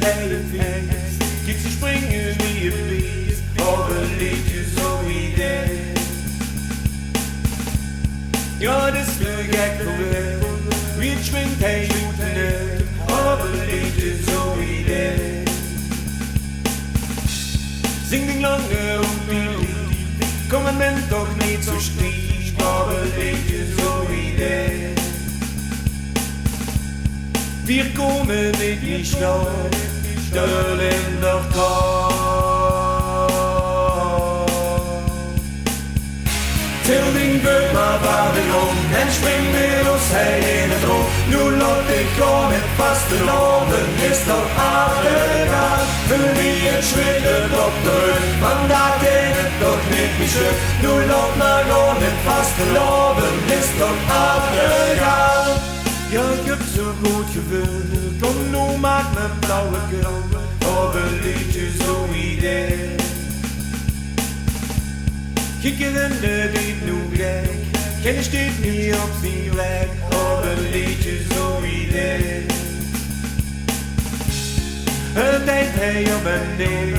hij het feest. Kijk ze springen wie het beest, op een liedje zo idee. Ja, dat is de gek geweest, wie het schwingt hij goed net, op een liedje zo idee. Zing die lange hoed, kom en ben toch niet zo stief, op een liedje zo idee. Wir komen dit niet snel, stil in de kou. Tilding wordt maar Babylon en spring met ons hij in het rond. Nu laat ik gaan met vaste loven, is toch aardig. Voor wie het schwillen op de rug, vandaag deed het toch niet meer stuk. Nu laat maar gaan met vaste loven, is toch aardig. Ja, ik heb zo goed gevuld, kom nu maak me blauwe krant, op een liedje zo idee. Ik ken de beat nu gek, ken ik dit niet op zijn plek, op een liedje zo idee. Het deed hij op en neer,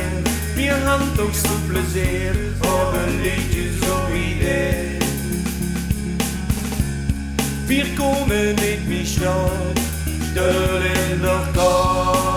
wie hand ook zo plezier, op een liedje zo idee. Wir komen niet meer snel, stil in de kou.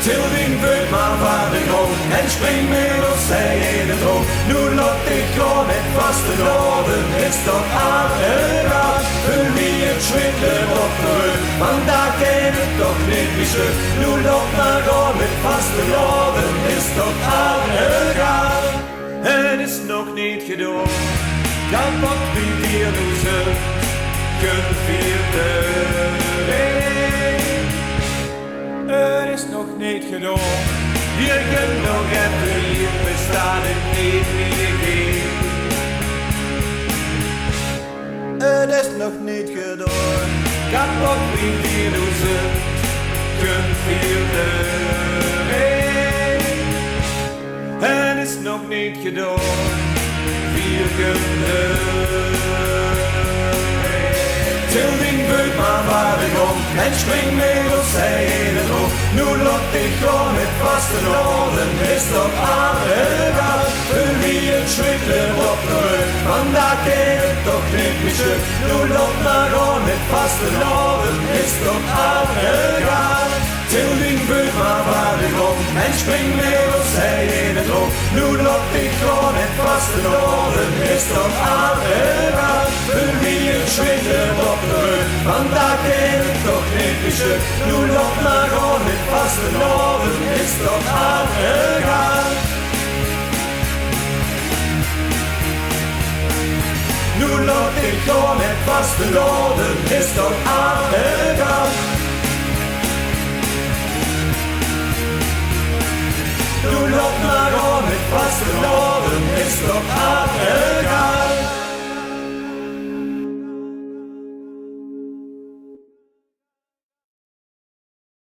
Tilding wordt maar Babylon en spring met ons zij in het rond. Nu laat ik gaan met vaste loven, is toch aardig. Voor wie het schwittert op de rug, vandaag ken het toch niet meer stuk. Nu laat maar gaan met vaste loven, is toch aardig. Het is nog niet gedaan, dan wat wie weer nu zult, kunt vieren. Het is nog niet gedaan, je kunt nog even hier, bestaat het niet meer. Het is nog niet gedaan, dan wat wie weer nu zult, kunt vieren. Het is nog niet gedaan, vier kunnen. Tilding wordt maar Babylon en spring met ons zij in het rond. Nu laat ik gaan met vaste loven, is toch aardig. Voor wie het schwittert op de rug, vandaag ken het toch niet meer stuk. Nu laat maar gaan met vaste loven, is toch aardig. Tilding wordt maar Babylon en spring met ons zij in het rond. Nu laat ik gaan met vaste loven, is toch aardig. Voor wie het schwittert op de rug, vandaag ken het toch niet meer stuk. Nu laat maar gaan met vaste loven, is toch aardig. Nu laat ik gaan met vaste loven, is toch aardig. Nu laat maar gaan met vaste loven, is toch aardig.